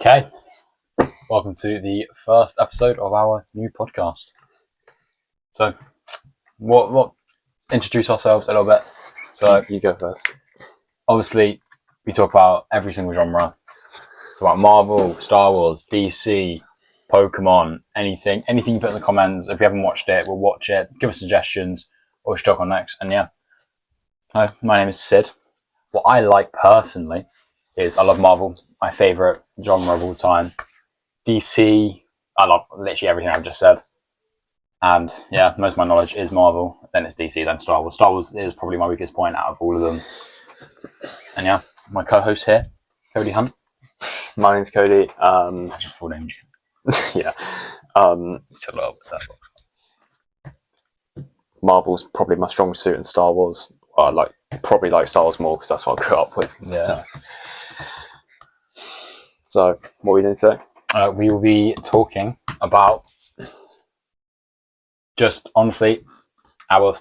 Okay, welcome to the first episode of our new podcast. So, what introduce ourselves a little bit. So, you go first. Obviously, we talk about every single genre. Talk about Marvel, Star Wars, DC, Pokemon, anything you put in the comments. If you haven't watched it, we'll watch it. Give us suggestions, or we should talk on next. And yeah, hi, my name is Sid. What I like personally is I love Marvel, my favourite genre of all time. DC, I love literally everything I've just said. And yeah, most of my knowledge is Marvel, then it's DC, then Star Wars. Star Wars is probably my weakest point out of all of them. And yeah, my co-host here, Cody Hunt. My name's Cody. That's your full name. Yeah. It's a lot of that. Marvel's probably my strong suit in Star Wars. I probably like Star Wars more because that's what I grew up with. Yeah. So what are we doing today? We will be talking about just honestly our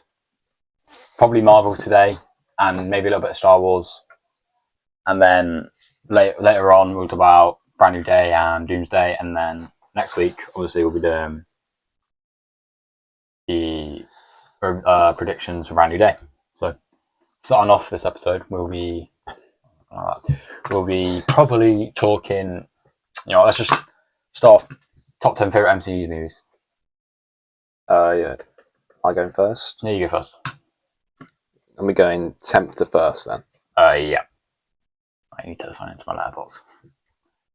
probably Marvel today and maybe a little bit of Star Wars, and then later on we'll talk about Brand New Day and Doomsday, and then next week obviously we'll be doing the predictions for Brand New Day. So starting off this episode, we'll be probably talking. Let's just start off top 10 favorite MCU movies. Yeah. I going first? Yeah, you go first. And we're going 10th to 1st then. Yeah. I need to sign into my letterbox.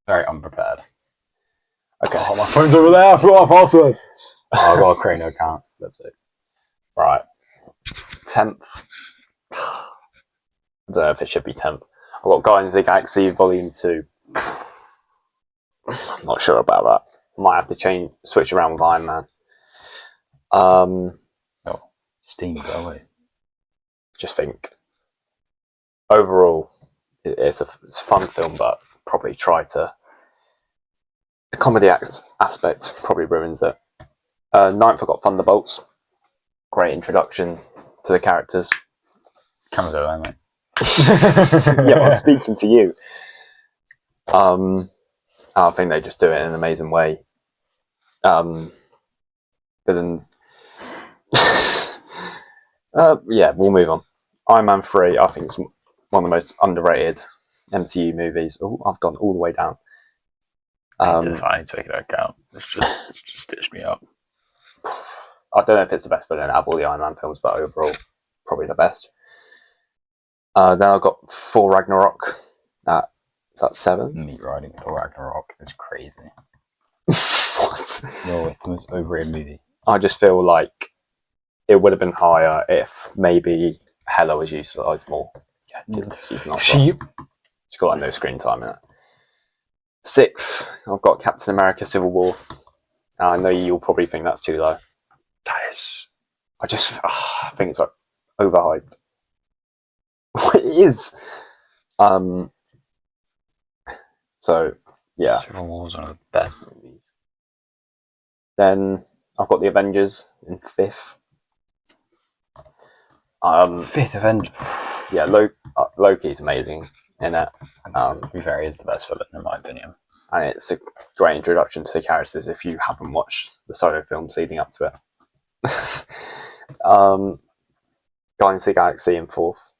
Very unprepared. Okay. Oh, my phone's over there. I forgot my password. I've got to create an account. Right. 10th. I don't know if it should be 10th. I've got Guardians of the Galaxy Volume 2. I'm not sure about that. Might have to switch around with Iron Man. Steam, go away. Just think, overall, it's a fun film, but probably the comedy aspect probably ruins it. 9th, I got Thunderbolts. Great introduction to the characters. Come go there, mate. Yeah, I'm speaking to you. I think they just do it in an amazing way. Villains. Yeah, we'll move on. Iron Man 3, I think it's one of the most underrated MCU movies. Oh, I've gone all the way down. I need to take it account. It's just stitched me up. I don't know if it's the best villain out of all the Iron Man films, but overall, probably the best. Then I've got Thor Ragnarok. Is that 7? Meat riding Thor Ragnarok is crazy. What? No, it's the most overrated movie. I just feel like it would have been higher if maybe Hela was utilised more. Yeah, she's not. She's got like no screen time in it. 6th, I've got Captain America: Civil War. I know you'll probably think that's too low. Guys, I think it's like overhyped. It is. So yeah, Civil War was one of the best movies. Then I've got the Avengers in 5th. 5th Avengers. Yeah, Loki's amazing in it. To be fair, he is the best villain in my opinion. And it's a great introduction to the characters if you haven't watched the solo films leading up to it. Guardians of the Galaxy in 4th,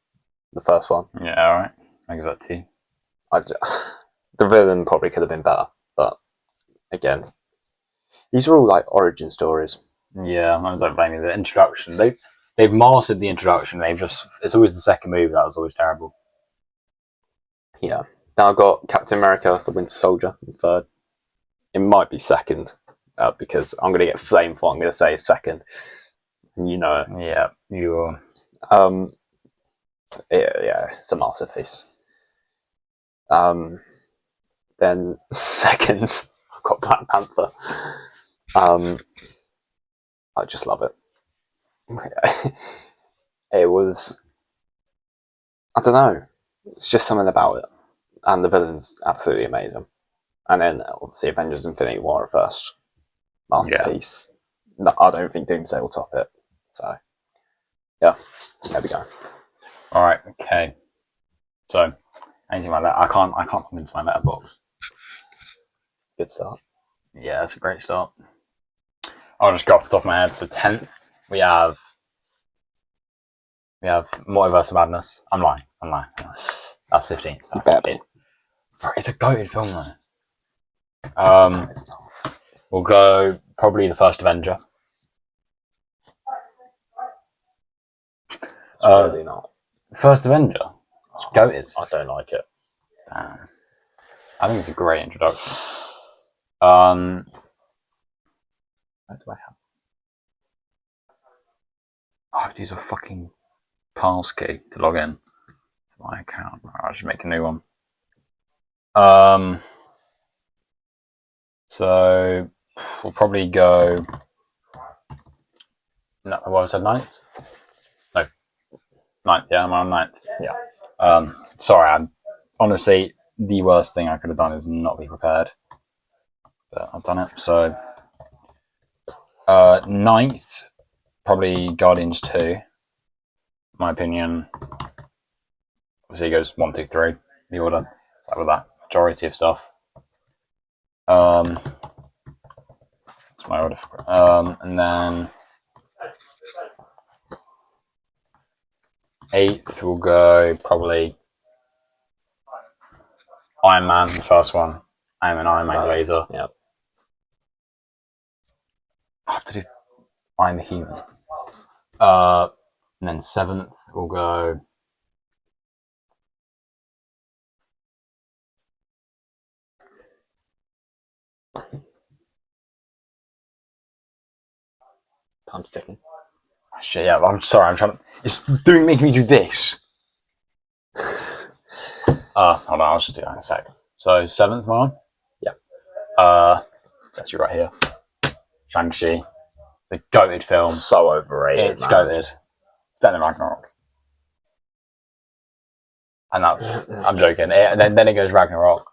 the first one. Yeah, alright. I give that to you. The villain probably could have been better, but again, these are all like origin stories. Yeah, I don't blame you. The introduction, they've mastered the introduction. It's always the second movie that was always terrible. Yeah. Now I've got Captain America: The Winter Soldier in 3rd. It might be 2nd because I'm going to get flamed for what I'm going to say is 2nd. And you know it. Yeah, you are. Yeah, it's a masterpiece. Then 2nd, I've got Black Panther. I just love it. It was, I don't know, it's just something about it. And the villain's absolutely amazing. And then obviously Avengers Infinity War first. Masterpiece. Yeah. No, I don't think Doomsday will top it. So, yeah, there we go. Alright, okay. So, anything like that. I can't log into my letterbox. Good start. Yeah, that's a great start. I'll just go off the top of my head. So 10th, we have Multiverse of Madness. I'm lying. That's 15th. That's 15th. It's a goated film though. It's not. We'll go probably the first Avenger. It's really not. First Avenger. It's goated. I don't like it. I think it's a great introduction. What do I have? I have to use a fucking passkey to log in to my account. I'll just make a new one. So we'll probably go. No, what I said, 9th? No, 9th. Yeah, I'm on 9th. Yeah. Sorry, I'm honestly the worst thing I could have done is not be prepared, but I've done it. So 9th, probably Guardians 2. In my opinion, obviously it goes 1, 2, 3. The order. So with that majority of stuff. That's my order. And then 8th will go probably Iron Man, the first one. I'm an Iron Man laser. Yeah. I have to do I'm a Human. And then 7th will go. Time's ticking. Shit, yeah, I'm sorry, I'm trying to. It's making me do this. Hold on, I'll just do that in a sec. So, 7th one? Yep. That's you right here. Shang-Chi. The goated film. So overrated. It's goated. It's better than Ragnarok. And that's. I'm joking. And then it goes Ragnarok.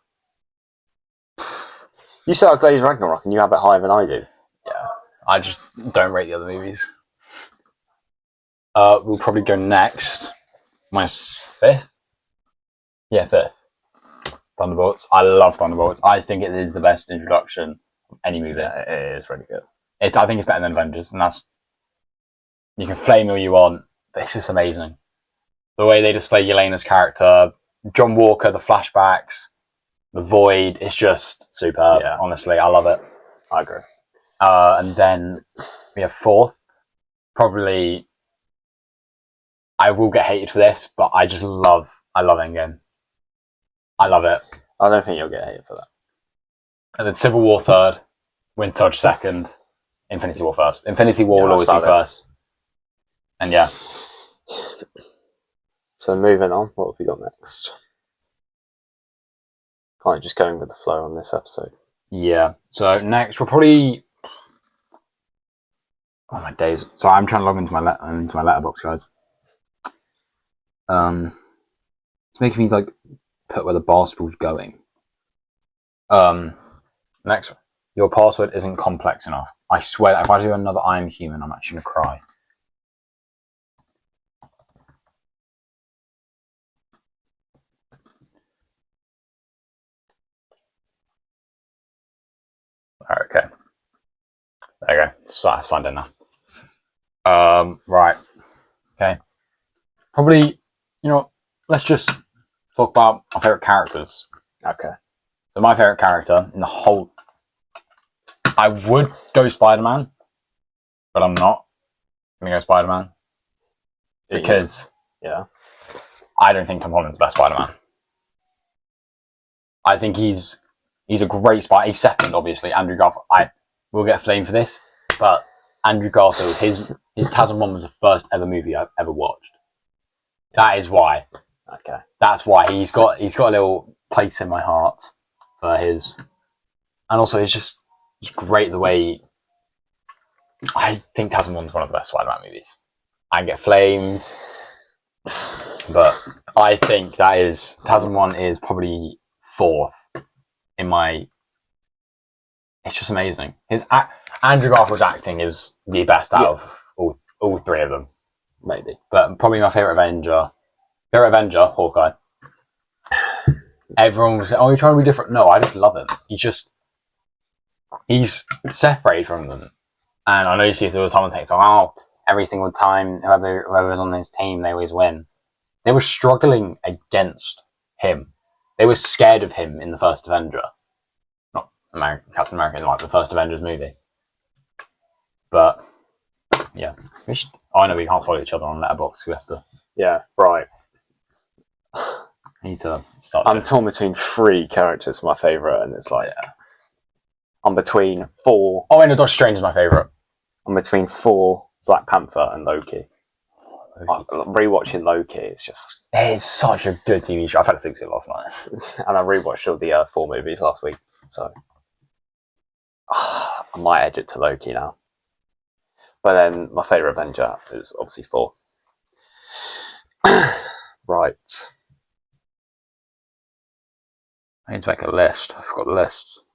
You said I glazed Ragnarok and you have it higher than I do. Yeah. I just don't rate the other movies. We'll probably go next. My 5th? Yeah, 5th. Thunderbolts. I love Thunderbolts. I think it is the best introduction of any movie. Yeah, it is really good. I think it's better than Avengers, and that's. You can flame all you want, but it's just amazing. The way they display Yelena's character, John Walker, the flashbacks, the Void, it's just superb. Yeah. Honestly, I love it. I agree. And then we have 4th. Probably. I will get hated for this, but I love Endgame. I love it. I don't think you'll get hated for that. And then Civil War 3rd, Winter Soldier 2nd, Infinity War 1st. Infinity War will always be first. And yeah. So moving on, what have we got next? Kind of just going with the flow on this episode. Yeah. So next we'll probably. Oh my days! So I'm trying to log into my letterbox, guys. It's making me like put where the basketball's going. Next, your password isn't complex enough. I swear, if I do another I Am Human, I'm actually gonna cry. Okay. There you go. Signed in now. Right. Okay. Probably, let's just talk about my favourite characters. Okay. So my favourite character in the whole... I would go Spider-Man, but I'm not going to go Spider-Man. Because yeah. I don't think Tom Holland's the best Spider-Man. I think he's a great Spider. He's second, obviously. Andrew Garfield. I will get flamed for this, but Andrew Garfield, his TASM1 was the first ever movie I've ever watched. That is why. Okay. That's why he's got a little place in my heart for his, and also it's just great the way. I think TASM1's one of the best Spider-Man movies. I get flamed, but I think that is TASM1 is probably 4th in my. It's just amazing. Andrew Garfield's acting is the best out of all 3 of them. Maybe. But probably my favourite Avenger, Hawkeye. Everyone was saying, "Oh, you're trying to be different." No, I just love him. He's just he's separated from them. And I know you see it all the time on TikTok. Oh, every single time whoever's on his team, they always win. They were struggling against him. They were scared of him in the first Avenger, not Captain America, in like the first Avengers movie. But yeah, I know we can't follow each other on Letterboxd. We have to. Yeah, right. I need to start. I'm torn between 3 characters, my favourite, and it's like I'm between 4. Oh, and Doctor Strange is my favourite. I'm between 4, Black Panther, and Loki. Rewatching Loki, it's such a good TV show. I fell asleep to it last night, and I rewatched all the 4 movies last week, so I might edge it to Loki now. But then my favourite Avenger is obviously 4. Right. I need to make a list. I forgot the list.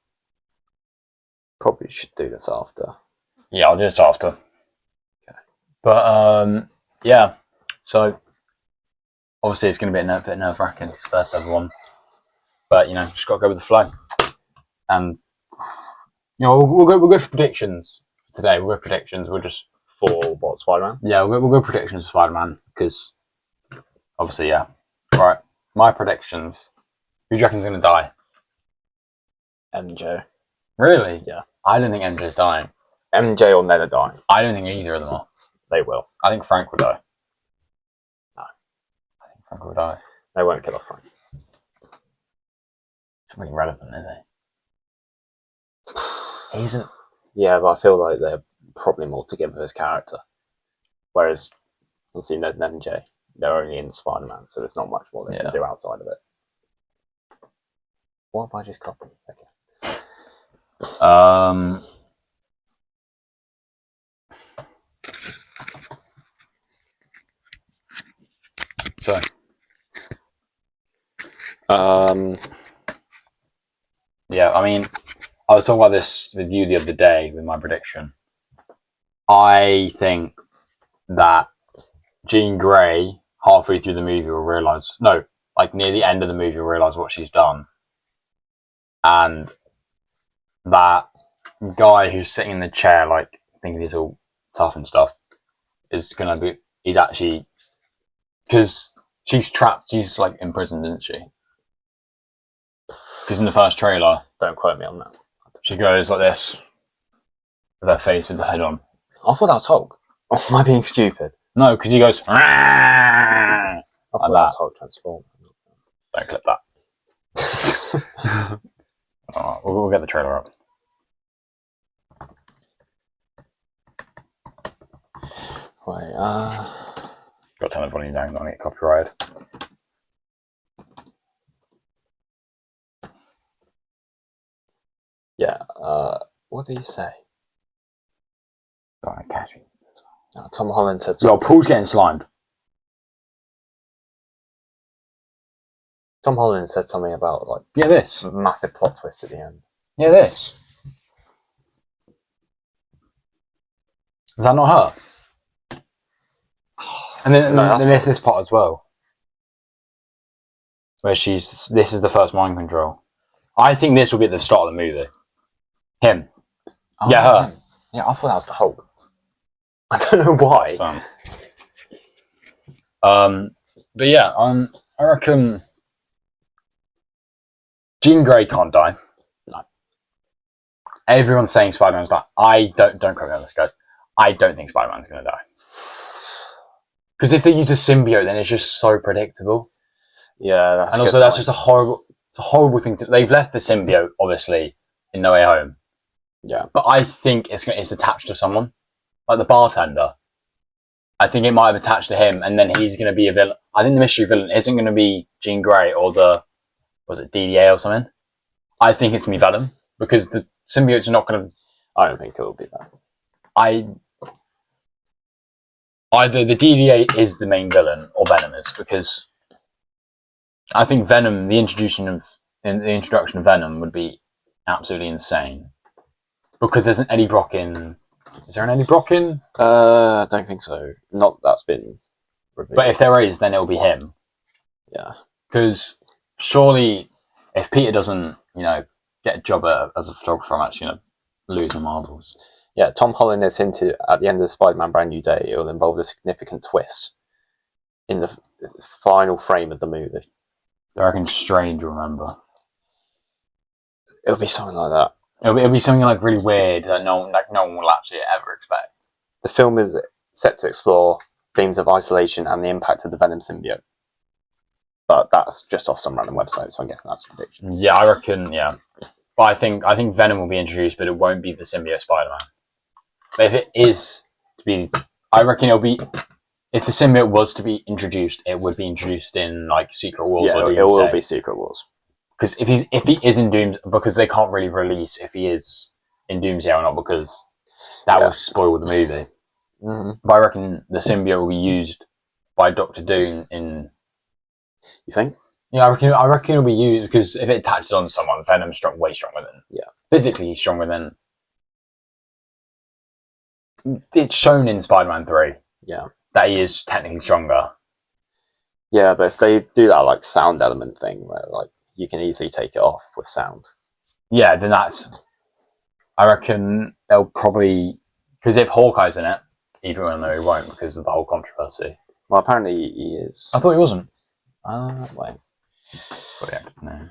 Probably should do this after. Yeah, I'll do this after. Okay. But yeah. So obviously it's going to be a bit nerve-wracking. It's the first ever one, but just got to go with the flow. And we'll go for predictions today. We'll go predictions. We'll just for what, Spider-Man? Yeah, we'll go predictions for Spider-Man because obviously, yeah. Right, my predictions. Who do you reckon's going to die? MJ. Really? Yeah. I don't think MJ's dying. MJ or Ned are dying. I don't think either of them are. They will. I think Frank will die. No. I think Frank will die. They won't kill off Frank. It's really relevant, is he? He isn't. Yeah, but I feel like they're probably more together as character. Whereas, obviously, Ned and MJ, they're only in Spider-Man, so there's not much more they can do outside of it. What have I just copied? Okay. Yeah, I mean, I was talking about this with you the other day with my prediction. I think that Jean Grey, halfway through the movie, will realise... No, like near the end of the movie, will realise what she's done. And that guy who's sitting in the chair, like, thinking he's all tough and stuff, is going to be... He's actually... Because she's trapped, she's, like, imprisoned, isn't she? Because in the first trailer... Don't quote me on that. She goes like this, with her face with the head on. I thought that was Hulk. Or am I being stupid? No, because he goes... I thought that was Hulk transform. Don't clip that. Alright, we'll get the trailer up. Wait, Got to turn the volume down, don't get copyrighted. Yeah, what did he say? Don't catch me. Tom Holland said Yo, Paul's getting slimed. Tom Holland said something about, like, Yeah, this. massive plot twist at the end. Yeah, this. Is that not her? And then there's this part as well, where this is the first mind control. I think this will be at the start of the movie. Him. Oh, yeah, her. Yeah, I thought that was the Hulk. I don't know why. But yeah, I reckon Jean Grey can't die. No. Everyone's saying Spider-Man's die. I don't quote me on this, guys. I don't think Spider-Man's going to die. Because if they use a symbiote, then it's just so predictable. Yeah, that's and also that's just a horrible thing to. They've left the symbiote obviously in No Way Home. Yeah, but I think it's attached to someone, like the bartender. I think it might have attached to him, and then he's going to be a villain. I think the mystery villain isn't going to be Jean Grey or was it DDA or something? I think it's going to be Venom because the symbiotes are not going to. I don't think it will be that. Either the DDA is the main villain or Venom is, because I think Venom, the introduction of Venom would be absolutely insane. Because there's an Eddie Brock in. Is there an Eddie Brock in? I don't think so. Not that's been revealed. But if there is, then it'll be him. Yeah. Because surely, if Peter doesn't, get a job as a photographer, I'm actually going to lose the Marvels. Yeah, Tom Holland has hinted at the end of the Spider-Man Brand New Day it will involve a significant twist in the final frame of the movie. I reckon Strange will remember. It'll be something like that. It'll be something like really weird that no one will actually ever expect. The film is set to explore themes of isolation and the impact of the Venom symbiote. But that's just off some random website, so I guess that's a prediction. Yeah, I reckon. Yeah, but I think Venom will be introduced, but it won't be the symbiote Spider-Man. But if it is to be, I reckon it'll be. If the symbiote was to be introduced, it would be introduced in like Secret Wars or Doomsday. It will be Secret Wars. Because if he is in Doomsday, because they can't really release if he is in Doomsday or not, because that will spoil the movie. Mm-hmm. But I reckon the symbiote will be used by Doctor Doom in. You think? Yeah, I reckon it'll be used because if it attaches on someone, Venom's way stronger than. Yeah. Physically, he's stronger than. It's shown in Spider-Man 3. Yeah. That he is technically stronger. Yeah, but if they do that like sound element thing where like you can easily take it off with sound. Yeah, then that's. I reckon they'll probably because if Hawkeye's in it, even though he won't because of the whole controversy. Well, apparently he is. I thought he wasn't. Wait. Got the actor's name.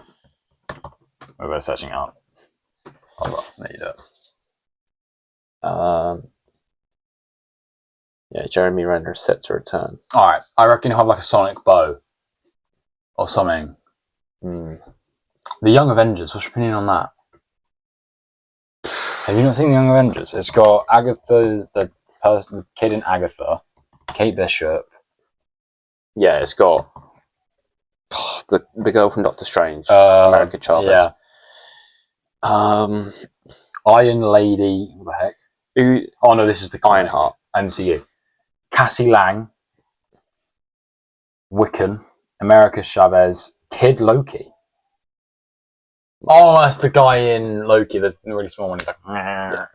We're searching it up. Hold on, there you do. Yeah, Jeremy Renner is set to return. Alright, I reckon he'll have like a sonic bow. Or something. Mm. The Young Avengers, what's your opinion on that? Have you not seen The Young Avengers? It's got Agatha, the kid in Agatha, Kate Bishop. Yeah, it's got the girl from Doctor Strange, America Chavez. Yeah. Iron Lady, what the heck? Oh no, this is the Ironheart. MCU. Cassie Lang, Wiccan, America Chavez, Kid Loki. Oh, that's the guy in Loki, the really small one. He's like, like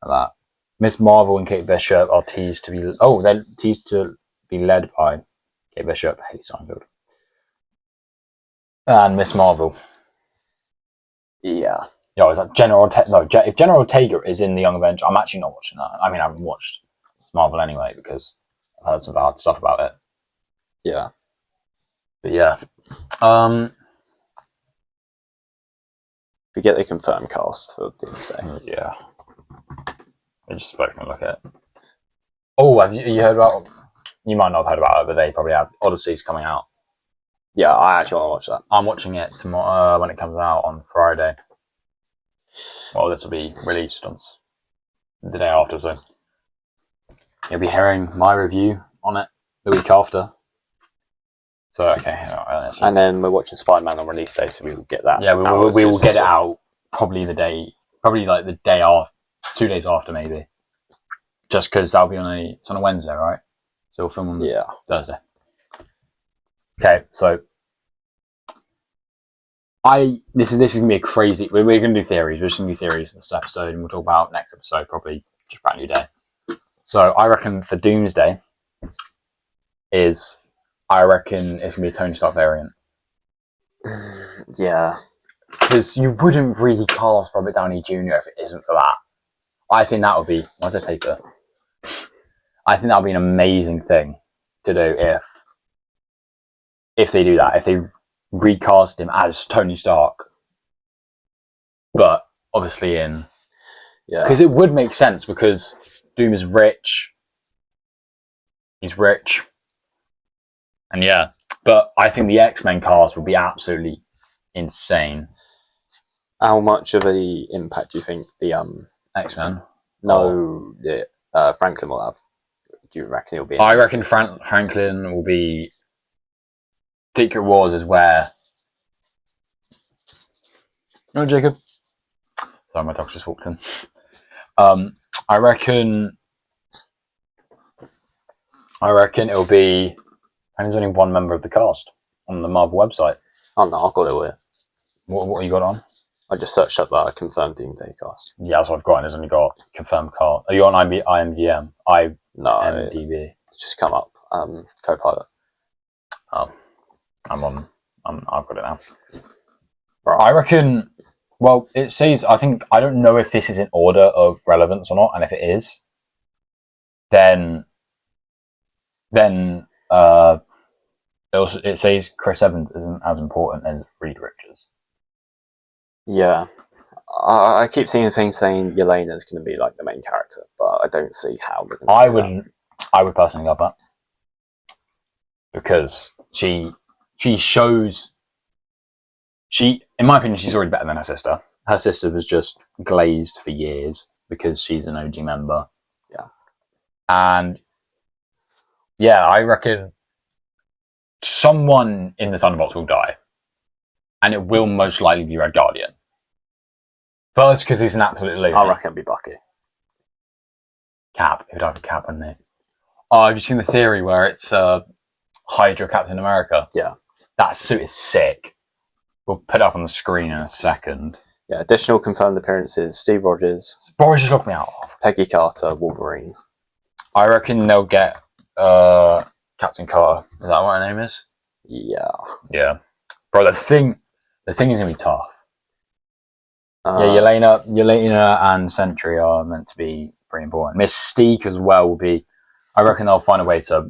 that. Miss Marvel and Kate Bishop are teased to be. Oh, they're teased to be led by Kate Bishop, Haley Steinfeld, and Miss Marvel. Yeah. Yeah, is that General Ortega? No, if General Ortega is in the Young Avengers, I'm actually not watching that. I mean, I haven't watched Marvel anyway because I've heard some bad stuff about it. Yeah. But yeah. We get the confirmed cast for Doomsday. Yeah. I just spoke and look at it. Oh, have you heard about? You might not have heard about it, but they probably have. Odyssey's coming out. Yeah, I actually want to watch that. I'm watching it tomorrow when it comes out on Friday. Well, this will be released on the day after, so you'll be hearing my review on it the week after. So okay, and then we're watching Spider-Man on release day, so we will get that. Yeah, we will get it out probably like the day after, 2 days after maybe. Just because that'll be it's on a Wednesday, right? So we'll film on Thursday. Okay, so this is gonna be a crazy. We're gonna do theories. We're just gonna do theories this episode, and we'll talk about next episode probably just Brand New Day. So I reckon for Doomsday I reckon it's gonna be a Tony Stark variant. Yeah, because you wouldn't really cast Robert Downey Jr. if it isn't for that. I think that would be. Why's that taper? I think that would be an amazing thing to do if they do that. If they recast him as Tony Stark, but obviously because it would make sense because Doom is rich. He's rich, and yeah. But I think the X-Men cast would be absolutely insane. How much of an impact do you think the X-Men? Franklin will have? Do you reckon he'll be? I reckon Franklin will be. Secret Wars is where. No, Jacob. Sorry, my dog just walked in. I reckon it'll be. And there's only one member of the cast on the Marvel website. Oh no, I've got it here. What you got on? I just searched up that confirmed Doomsday cast. Yeah, that's what I've got. And it's only got confirmed cast. Are you on IMDb? IMDb. It's just come up. Copilot. Oh, I've got it now. Right. I reckon Well, it says, I think, I don't know if this is in order of relevance or not, and if it is, then it says Chris Evans isn't as important as Reed Richards. Yeah. I keep seeing things saying Yelena's going to be like the main character, but I don't see how they're going to do that. I would personally love that because she shows in my opinion she's already better than her sister. Her sister was just glazed for years because she's an OG member. Yeah, and yeah, I reckon someone in the Thunderbolts will die, and it will most likely be Red Guardian. First, because he's an absolute loser. I reckon it'll be Bucky. Cap. It would have a Cap, wouldn't it? Oh, have you seen the theory where it's Hydra Captain America? Yeah. That suit is sick. We'll put it up on the screen in a second. Yeah, additional confirmed appearances: Steve Rogers, Boris just locked me out. Peggy Carter, Wolverine. I reckon they'll get Captain Carter. Is that what her name is? Yeah. Yeah. Bro, the thing is gonna be tough. Yeah, Yelena and Sentry are meant to be pretty important. Mystique as well will be. I reckon they'll find a way to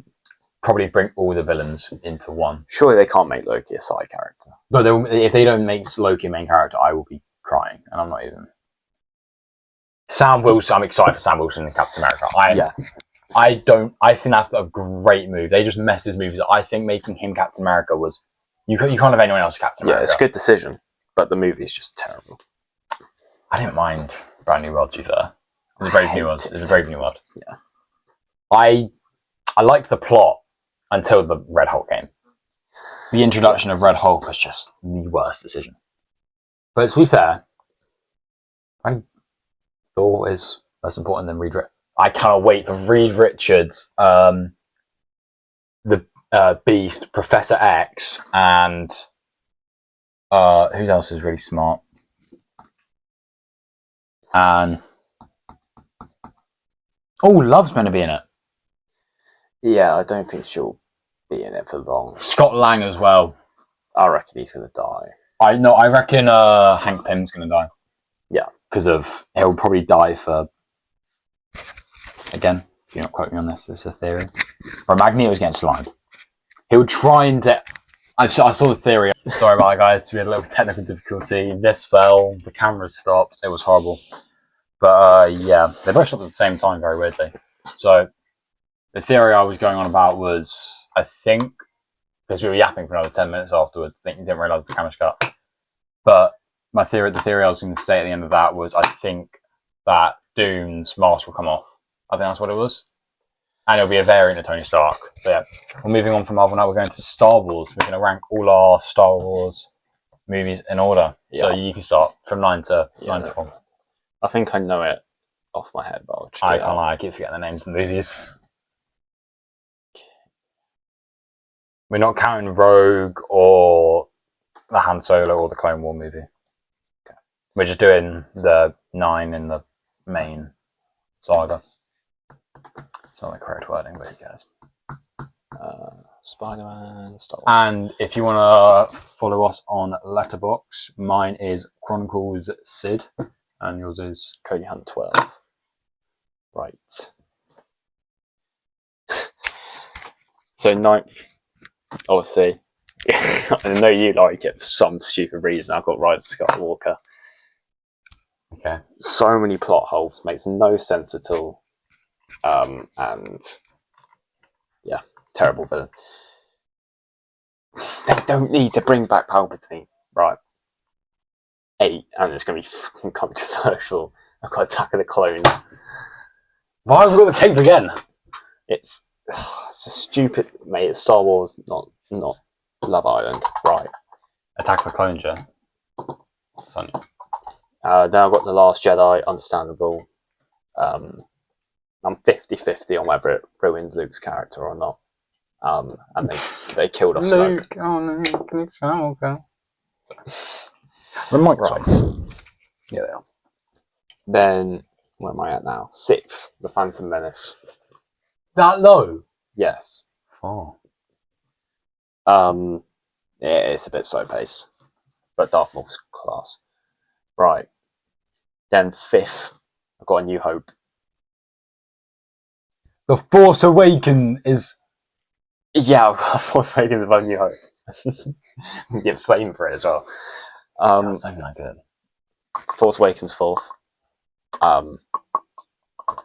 probably bring all the villains into one. Surely they can't make Loki a side character. No, if they don't make Loki a main character, I will be crying, and I'm not even. Sam Wilson. I'm excited for Sam Wilson and Captain America. I think that's a great move. They just messed his movies up. I think making him Captain America was. You can't have anyone else Captain America. Yeah, it's a good decision, but the movie is just terrible. I didn't mind Brand New World, to be fair. It's a Brave New World. It's a Brave New World. Yeah. I liked the plot until the Red Hulk game. The introduction of Red Hulk was just the worst decision. But to be fair, Thor is less important than Reed Richards. I cannot wait for Reed Richards, the Beast, Professor X, and who else is really smart? And Love's meant to be in it. Yeah, I don't think she'll be in it for long. Scott Lang as well. I reckon he's going to die. I reckon Hank Pym's going to die. Yeah. Because he'll probably die for, again, do not quote me on this is a theory. Or Magneto's getting slimed. He'll try and I saw the theory. Sorry about that, guys. We had a little technical difficulty. This fell. The camera stopped. It was horrible. But yeah, they both stopped at the same time, very weirdly. So the theory I was going on about was, I think, because we were yapping for another 10 minutes afterwards, I think you didn't realise the camera's cut. But the theory I was going to say at the end of that was, I think that Doom's mask will come off. I think that's what it was. And it'll be a variant of Tony Stark. So yeah, we're moving on from Marvel now. We're going to Star Wars. We're going to rank all our Star Wars movies in order. Yeah. So you can start from 9 to 1. I think I know it off my head, but I can't lie. I keep forgetting the names of the movies. We're not counting Rogue or the Han Solo or the Clone War movie. Okay. We're just doing the 9 in the main saga. It's not the correct wording, but who cares? Spider-Man, Star Wars. And if you want to follow us on Letterboxd, mine is Chronicles Sid, and yours is Cody Hunt 12. Right. So 9th, obviously, I know you like it for some stupid reason. I've got Rise of Skywalker. Okay. So many plot holes, makes no sense at all. And yeah, terrible villain. They don't need to bring back Palpatine, right? 8, and it's going to be fucking controversial. I've got Attack of the Clones. Why have we got the tape again? It's a stupid, mate. It's Star Wars, not Love Island, right? Attack of the Clones, yeah. Funny. Then I've got The Last Jedi, understandable. I'm 50-50 on whether it ruins Luke's character or not. And they killed off Snoke. Luke Skywalker. The mic Right. Yeah, they are. Then, where am I at now? 6th, The Phantom Menace. That low? Yes. Oh. It's a bit slow paced, but Darth Maul's class. Right. Then 5th, I've got A New Hope. The Force Awakens is... Yeah, I've got Force Awakens above New Hope. You get flamed for it as well. That's not even that good. Force Awakens 4th.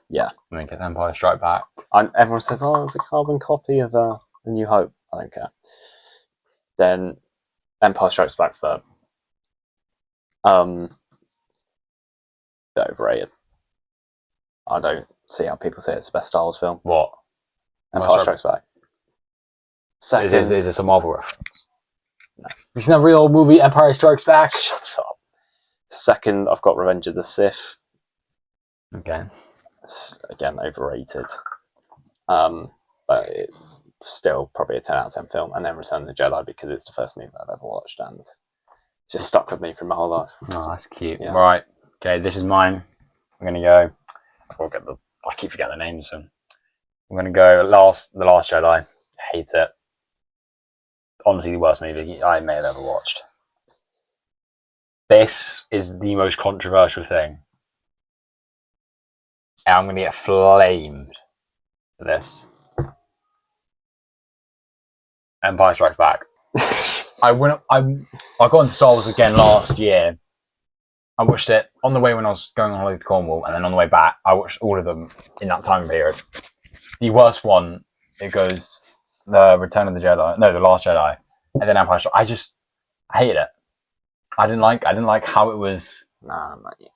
Yeah. I mean, get Empire Strike Back. And everyone says, oh, it's a carbon copy of A New Hope. I don't care. Then Empire Strikes Back 3rd. Bit overrated. I don't see how people say it's the best Star Wars film. What? Empire Strikes Back. Second, Is this a Marvel reference? No. You've seen that real old movie, Empire Strikes Back? Shut up. Second, I've got Revenge of the Sith. Okay. It's, again, overrated. But it's still probably a 10 out of 10 film. And then Return of the Jedi, because it's the first movie I've ever watched and it's just stuck with me for my whole life. Oh, that's cute. Yeah. Right. Okay, this is mine. I'm going to go... I keep forgetting the names of them. I'm going to go The Last Jedi. Hate it. Honestly, the worst movie I may have ever watched. This is the most controversial thing. And I'm going to get flamed for this. Empire Strikes Back. I got into Star Wars again last year. I watched it on the way when I was going on holiday to Cornwall, and then on the way back, I watched all of them in that time period. The worst one, it goes the Return of the Jedi, no, The Last Jedi, and then Empire Strikes. I hated it. I didn't like how it was. Nah, not yet.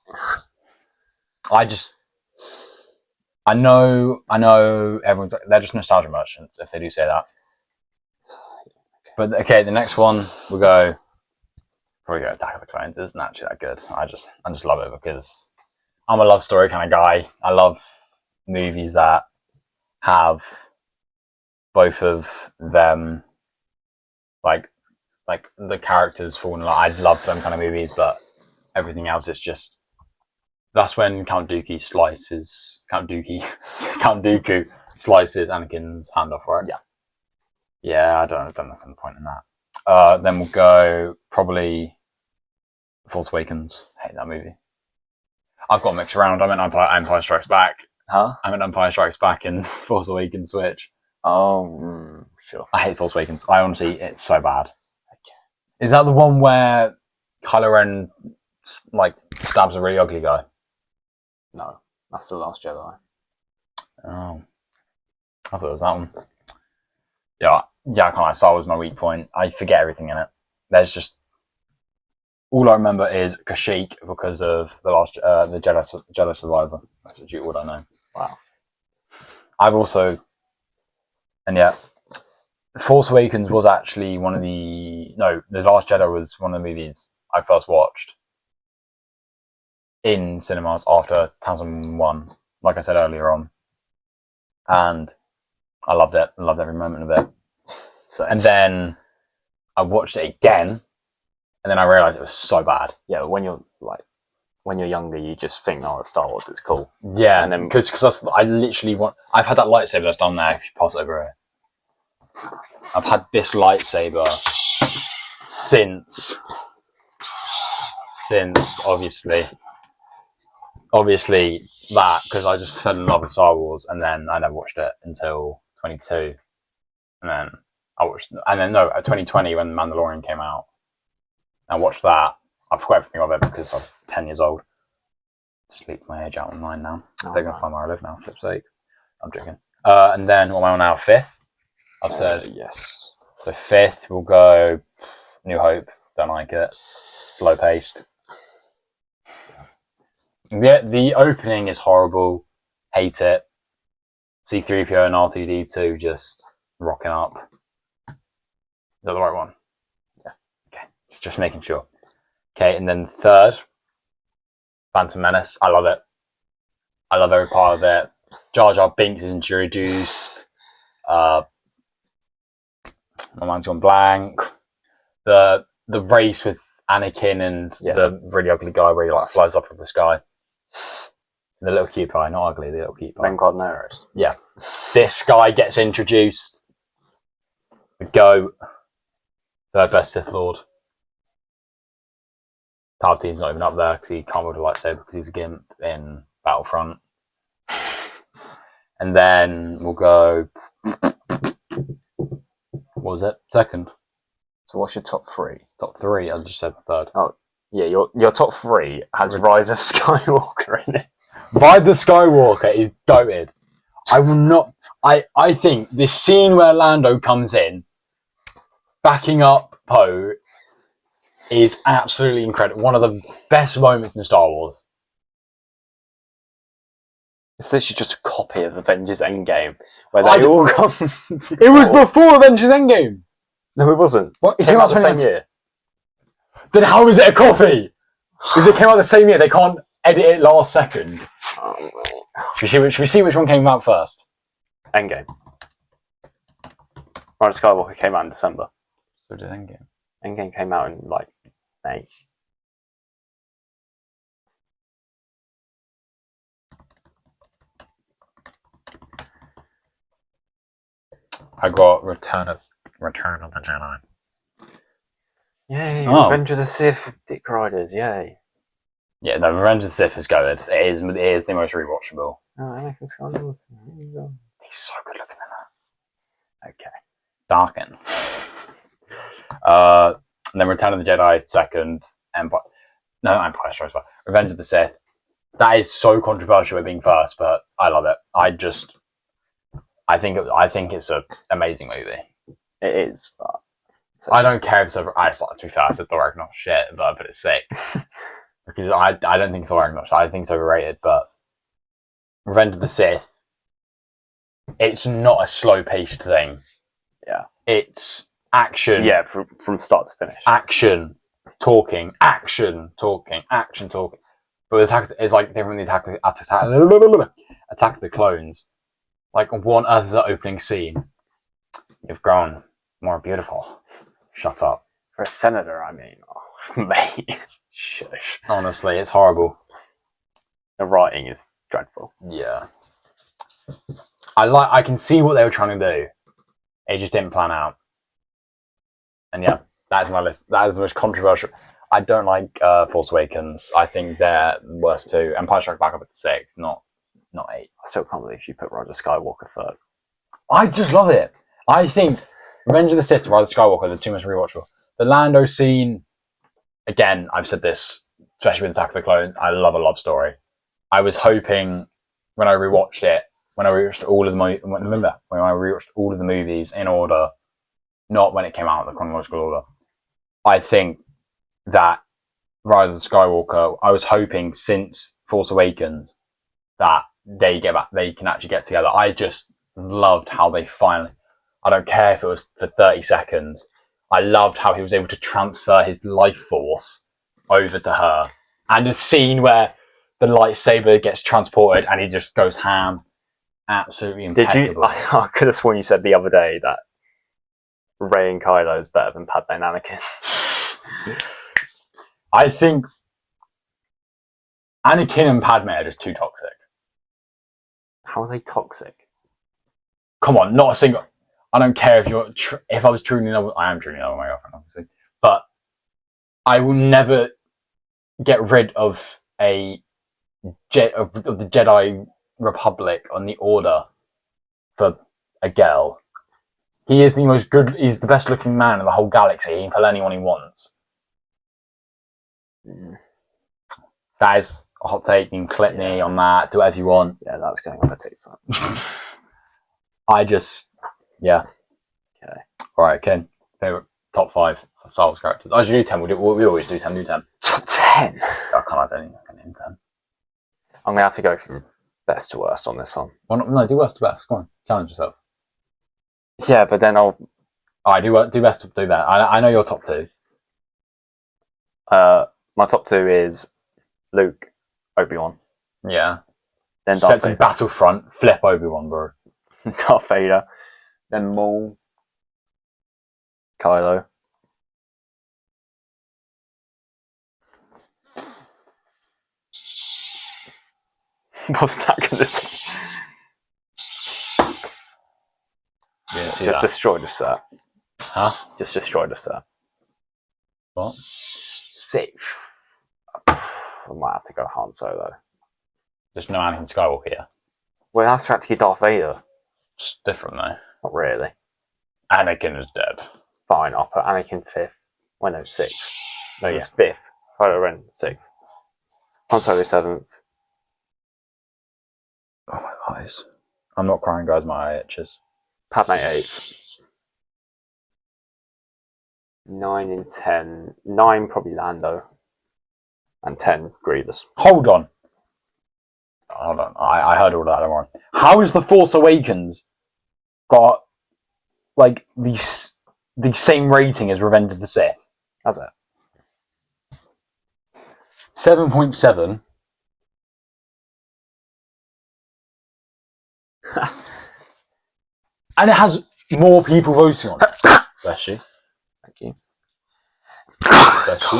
I know everyone, they're just nostalgia merchants if they do say that. But okay, the next one we'll probably go Attack of the Clones. It isn't actually that good. I just love it because I'm a love story kind of guy. I love movies that have both of them, like the characters fall in love. I love them kind of movies, but everything else is just. That's when Count Dooku slices Anakin's hand off, right? Yeah. I don't understand the point in that. Then we'll go probably Force Awakens. Hate that movie. I've got mixed around. I meant Empire Strikes Back. Huh? I meant Empire Strikes Back and Force Awakens switch. Oh, sure. I hate Force Awakens. I honestly, it's so bad. Is that the one where Kylo Ren stabs a really ugly guy? No, that's The Last Jedi. Oh, I thought it was that one. Yeah, I can't lie. Star Wars is my weak point. I forget everything in it. There's just all I remember is Kashyyyk because of the Jedi Survivor. That's literally all I know. Wow. I've also, and yeah, Force Awakens was actually The Last Jedi was one of the movies I first watched in cinemas after 2001, like I said earlier on. And I loved it. I loved every moment of it. And then I watched it again, and then I realised it was so bad. Yeah, but when you're younger, you just think, oh, Star Wars is cool. Yeah, and then because I literally I've had that lightsaber that's done there. If you pass it over here, I've had this lightsaber since obviously that, because I just fell in love with Star Wars, and then I never watched it until 22, and then at 2020 when Mandalorian came out, I watched that. I forgot everything of it because I'm 10 years old. Sleep my age out online now. They're going to find where I live now, flip's sake. I'm joking. And then what am I on now? 5th? I've said. Yes. So 5th, we'll go New Hope. Don't like it. Slow paced. The opening is horrible. Hate it. C-3PO and R2-D2 just rocking up. Is that the right one? Yeah. Okay. Just making sure. Okay, and then 3rd, Phantom Menace. I love it. I love every part of it. Jar Jar Binks is introduced. My mind's gone blank. The race with Anakin and the really ugly guy where he flies up into the sky. The little cute guy, not ugly, the little cute guy. Ben Cardneros. Yeah. This guy gets introduced. The GOAT. 3rd best Sith Lord. Palpatine's not even up there because he can't wield a lightsaber because he's a gimp in Battlefront. And then we'll go. What was it? Second. So what's your top three? Top three. I just said third. Oh, yeah, your top three has Rise of Skywalker in it. Ride the Skywalker is goated. I will not. I think this scene where Lando comes in, backing up Poe, is absolutely incredible. One of the best moments in Star Wars. It's literally just a copy of Avengers Endgame, where they all come. It was before Avengers Endgame. No, it wasn't. What? It came out the same year. Then how is it a copy? If it came out the same year, they can't edit it last second. Should we see which one came out first? Endgame. Rise of Skywalker came out in December. So did Endgame. Endgame came out in like May. I got Return of the Jedi. Yay! Revenge of the Sith, Dick Riders, yay! Yeah, no, Revenge of the Sith is good. It is the most rewatchable. Oh, Anakin Skywalker. He's so good looking in that. Okay. Darken. And then Return of the Jedi second. Empire Strikes Back. Revenge of the Sith. That is so controversial with being first, but I love it. I think it's an amazing movie. It is, but I don't care if it's over. To be fair, I said Thor Ragnarok shit, but it's sick because I don't think Thor Ragnarok. I think it's overrated. But Revenge of the Sith, it's not a slow-paced thing. Yeah, it's action. Yeah, from start to finish. Action, talking. But it's like different than Attack of the Clones. Like one other opening scene, you've grown more beautiful. Shut up. For a senator, I mean, mate, shush. Honestly, it's horrible. The writing is dreadful. Yeah. I can see what they were trying to do. It just didn't plan out. And yeah, that is my list. That is the most controversial. I don't like Force Awakens. I think they're the worst too. Empire Strikes Back up at 6, not 8. I still can't believe you put Rise of Skywalker third. I just love it. I think Revenge of the Sith and Rise of Skywalker are the two most rewatchable. The Lando scene, again, I've said this, especially with Attack of the Clones, I love a love story. I was hoping when I rewatched it, when I rewatched all of the movies in order, not when it came out in the chronological order. I think that Rise of Skywalker, I was hoping since Force Awakens that they can actually get together. I just loved how they finally. I don't care if it was for 30 seconds. I loved how he was able to transfer his life force over to her, and the scene where the lightsaber gets transported and he just goes ham. Absolutely impeccable. Did you? I could have sworn you said the other day that Rey and Kylo is better than Padme and Anakin. I think Anakin and Padme are just too toxic. How are they toxic? Come on, not a single. I don't care if you're. If I was truly in love, I am truly in love with my girlfriend, obviously, but I will never get rid of of the Jedi Republic on the Order for a girl. He is the most good. He's the best looking man in the whole galaxy. He can tell anyone he wants. That is a hot take. You can clip me on that. Do whatever you want. Yeah, that's going on a TikTok. Yeah. Okay. All right, Ken. Favorite top 5 for Star Wars characters. I should do 10. We always do 10. Do 10. Top 10. I can't have anything. I can name 10. I'm gonna have to go from best to worst on this one. Well, no, do worst to best. Come on, challenge yourself. Yeah, but then I'll. All right, do best to do that. I know your top 2. My top 2 is Luke, Obi-Wan. Yeah. Then Darth Set to Vader. Battlefront. Flip Obi-Wan, bro. Darth Vader. Then Maul. Kylo. What's that gonna do? Just destroy the set. Huh? Just destroy the set. What? Safe. I might have to go Han Solo. There's no Anakin Skywalker here. Well, that's practically Darth Vader. It's different though. Not really. Anakin is dead. Fine, I'll put Anakin 5th. Well, no, 6th. No, yeah, 5th. Kylo Ren 6th. Han Solo 7th. Oh, my eyes. I'm not crying, guys. My eye itches. Padme 8th. 9 and 10. 9 probably Lando. And 10 Grievous. Hold on. Hold on. I heard all that. Don't worry. How is The Force Awakens got like the same rating as Revenge of the Sith? That's it. 7.7. And it has more people voting on it. Bless you. Thank you. Bless you.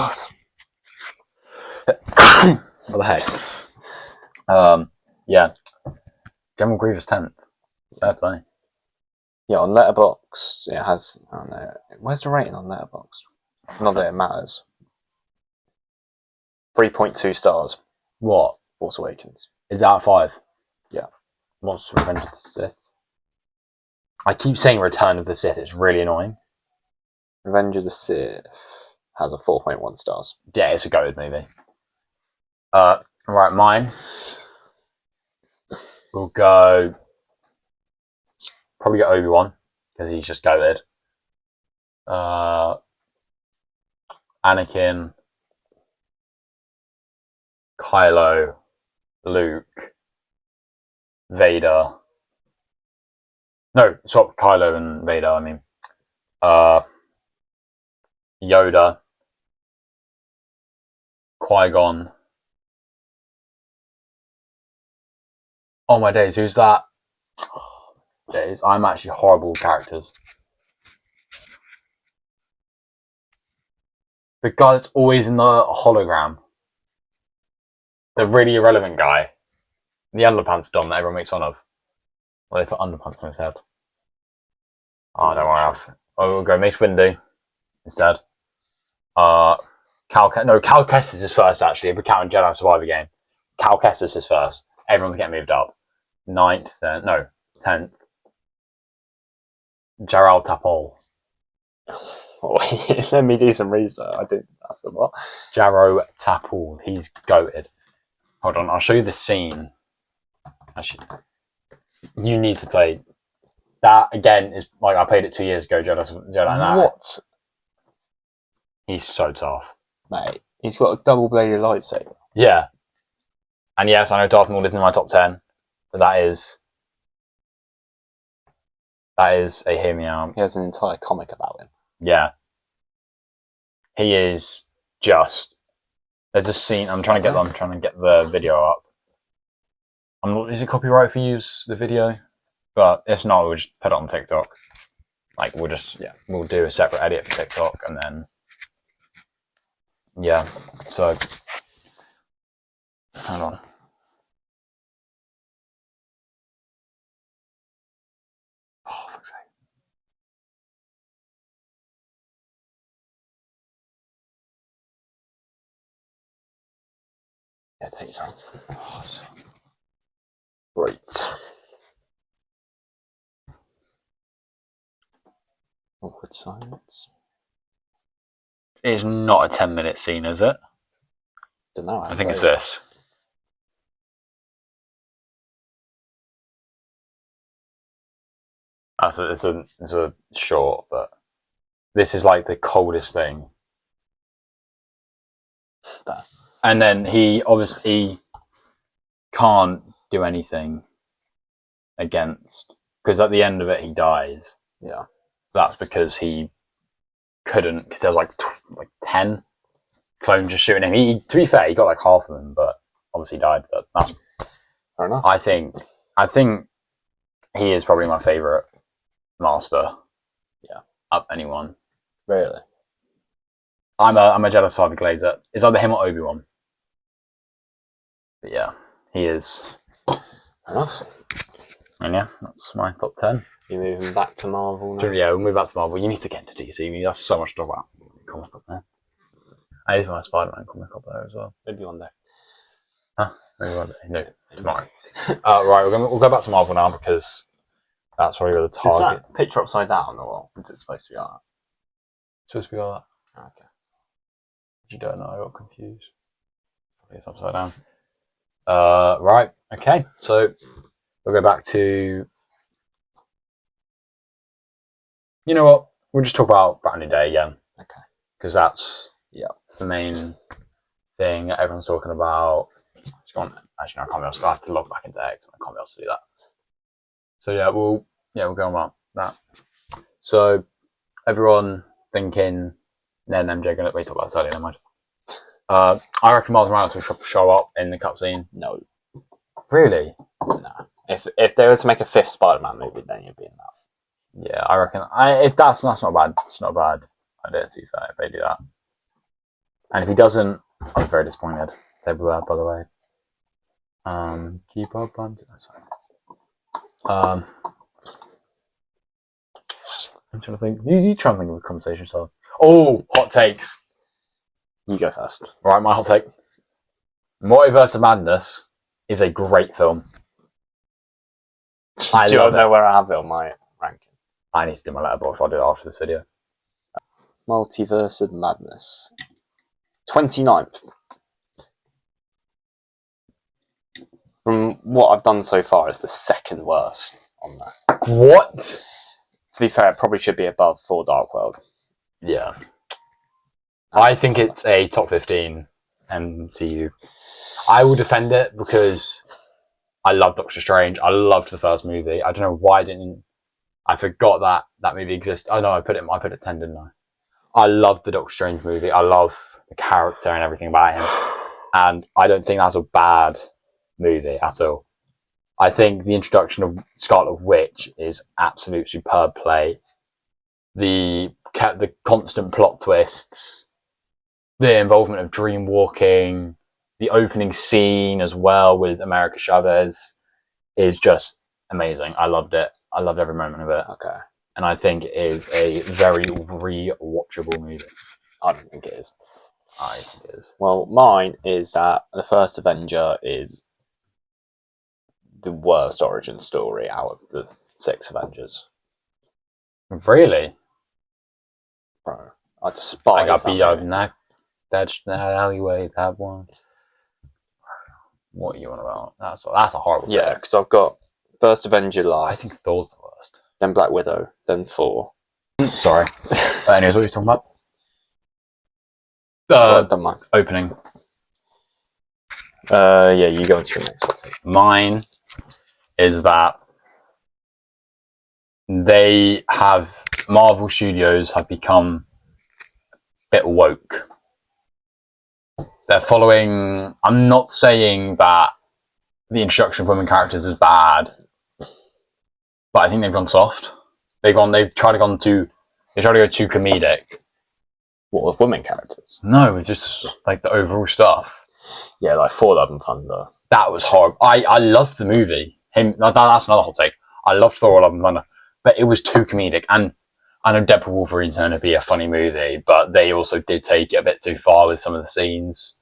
What the heck? Yeah. General Grievous 10th. Fair play. Yeah, on Letterboxd, it has. I don't know. Where's the rating on Letterboxd? Not that it matters. 3.2 stars. What? Force Awakens. Is that 5? Yeah. What's Revenge of the Sith? I keep saying Return of the Sith. It's really annoying. Revenge of the Sith has a 4.1 stars. Yeah, it's a goated movie. Right, mine. We'll go. Probably get Obi-Wan because he's just goated. Anakin, Kylo, Luke, Vader. No, swap Kylo and Vader. I mean, Yoda, Qui-Gon. Oh my days, who's that? Days. I'm actually horrible with characters. The guy that's always in the hologram. The really irrelevant guy. The underpants Dom that everyone makes fun of. Well, they put underpants on his head. Oh, don't worry. We'll go Mace Windu instead. Cal Kestis is first, actually. If we're counting Jedi Survivor game. Cal Kestis is first. Everyone's getting moved up. 9th, 10th. Gerald Tapol. Wait, let me do some research. I didn't. That's a lot. Jarrow Tapol. He's goated. Hold on, I'll show you the scene. Actually, you need to play. That, again, is like I played it 2 years ago, Jedi Knight. What? He's so tough. Mate, he's got a double-bladed lightsaber. Yeah. And yes, I know Darth Maul isn't in my top 10, but that is a hear me out. He has an entire comic about him. Yeah. He is just. There's a scene. I'm trying to get the video up. Is it copyright if we use the video? But if not, we'll just put it on TikTok. Like we'll do a separate edit for TikTok and then yeah. So hold on. Oh, for sake. Yeah, take your time. Great. Awkward silence. It's not a 10-minute scene, is it? Don't know. I think it's this. It's a short, but this is like the coldest thing. That. And then he obviously can't do anything against, because at the end of it he dies. Yeah. That's because he couldn't, because there was like 10 clones just shooting him. He, to be fair, he got like half of them, but obviously died. But that's fair enough. I think he is probably my favourite master. Yeah. Up anyone. Really? I'm a Jedi Survivor Glazer. It's either him or Obi-Wan. But yeah, he is. Fair enough. And yeah, that's my top 10. You're moving back to Marvel now? So yeah, we'll move back to Marvel. You need to get into DC. That's so much to talk about. Comic up there. I need to find my Spider-Man comic up there as well. Maybe one day. Maybe one day. No, tomorrow. Right, we'll go back to Marvel now because that's probably where the Is target. that picture upside down or is it supposed to be like that? It's supposed to be like that. Okay. You don't know. I got confused. Probably it's upside down. Right. Okay. So we'll go back to. You know what? We'll just talk about Brand New Day again. Okay. Because that's the main thing that everyone's talking about. Actually, no, I can't be able to. I have to log back into X. I can't be able to do that. So we'll go on about that. So everyone thinking Ned and MJ going to wait talk about this earlier. Never mind. I reckon Miles Morales will show up in the cutscene. No. Really? No. If they were to make a 5th Spider-Man movie, then you'd be in that. Yeah, I reckon. If that's not bad. It's not a bad idea, to be fair, if they do that. And if he doesn't, I'm very disappointed. Everywhere, by the way. Keep up on. Sorry. I'm trying to think. You try and think of a conversation starter. Oh, hot takes. You go first. Right, my hot take. Multiverse of Madness is a great film. Do you know where I have it on my ranking? I need to do my letterbox. I'll do it after this video. Multiverse of Madness. 29th. From what I've done so far, it's the 2nd worst on there. What? To be fair, it probably should be above For Dark World. Yeah. I think it's a top 15 MCU. I will defend it because I love Doctor Strange. I loved the first movie. I don't know why I forgot that movie exists. Oh no, I put it 10, didn't I? I loved the Doctor Strange movie. I love the character and everything about him. And I don't think that's a bad movie at all. I think the introduction of Scarlet Witch is absolute superb play. The constant plot twists, the involvement of dream walking, the opening scene as well with America Chavez is just amazing. I loved it. I loved every moment of it. Okay. And I think it is a very re-watchable movie. I don't think it is. I think it is. Well, mine is that the first Avenger is the worst origin story out of the 6 Avengers. Really? Bro, I despise I got that beat up movie. in that alleyway, that one. What are you on about? That's a horrible Yeah, take. because I've got first Avenger I last, think Thor's the worst. then Black Widow, then Thor. Sorry. Anyways, what are you talking about? Well, done mine. Opening. Yeah, you go into your next one. Mine is that Marvel Studios have become a bit woke. They're following. I'm not saying that the introduction of women characters is bad, but I think they've gone soft. They've tried to go too comedic. What, with women characters? No, it's just like the overall stuff. Yeah, like Thor: Love and Thunder. That was horrible. I loved the movie. That's another hot take. I loved Thor: Love and Thunder, but it was too comedic. And I know Deadpool Wolverine's going to be a funny movie, but they also did take it a bit too far with some of the scenes.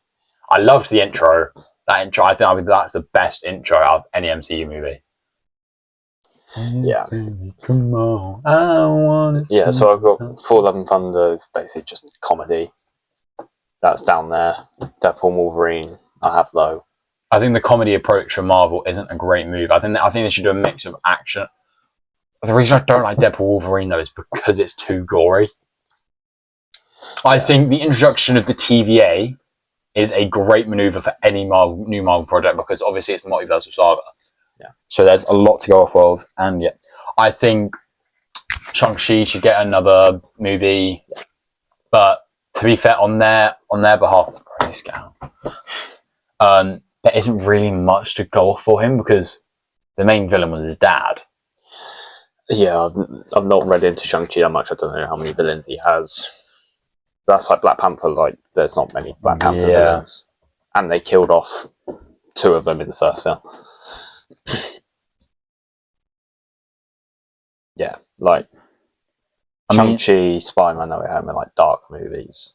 I loved the intro. That intro, I think that's the best intro out of any MCU movie. Yeah. Come on, I want to. Yeah, so I've got Thor: Love and Thunder is basically just comedy. That's down there. Deadpool and Wolverine, I have low. I think the comedy approach from Marvel isn't a great move. I think they should do a mix of action. The reason I don't like Deadpool Wolverine though is because it's too gory. I think the introduction of the TVA is a great maneuver for any new Marvel project because obviously it's the multiverse of saga. Yeah. So there's a lot to go off of, and yeah, I think Shang-Chi should get another movie, but to be fair, on their behalf, there isn't really much to go off for him because the main villain was his dad. Yeah, I've not read into Shang-Chi that much. I don't know how many villains he has. That's like Black Panther. Like, there's not many Black Panther villains, and they killed off 2 of them in the first film. Yeah, like Shang-Chi, Spider-Man, No Way Home are like dark movies,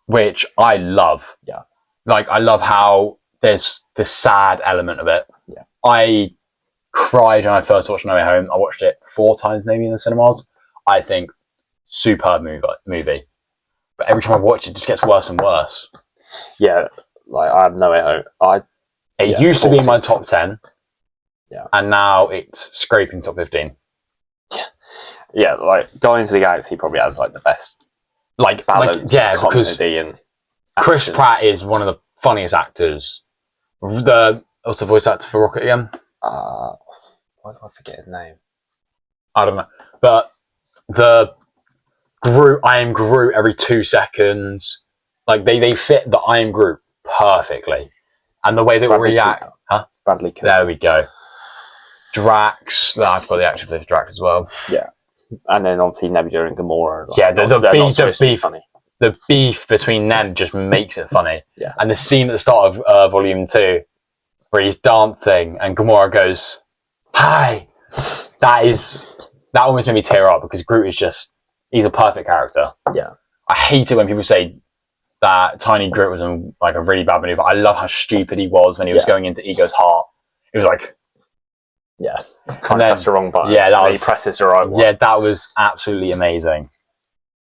which I love. Yeah, like I love how there's the sad element of it. Yeah. I cried when I first watched No Way Home. I watched it 4 times maybe in the cinemas. I think superb movie. But every time I watch it, it just gets worse and worse. Yeah, like I have No Way Home. It used to be in my top 10. Yeah. And now it's scraping top 15. Yeah, like Guardians of the Galaxy probably has like the best balance of comedy and Chris Pratt is one of the funniest actors. What's the voice actor for Rocket again? Why do I forget his name? I don't know. But the Groot, I am Groot every 2 seconds. Like they fit the I am Groot perfectly. And the way they react. Huh? Bradley Cooper. There we go. Drax. I've got the action for Drax as well. Yeah. And then obviously Nebula and Gamora. Yeah, funny. The beef between them just makes it funny. Yeah. And the scene at the start of Volume 2 where he's dancing and Gamora goes, "Hi!" That almost made me tear up because Groot is he's a perfect character. Yeah. I hate it when people say that Tiny Groot was in like a really bad maneuver. I love how stupid he was when he was going into Ego's heart. It was like, yeah, can't press the wrong button. Yeah, he presses the right one. Yeah, that was absolutely amazing.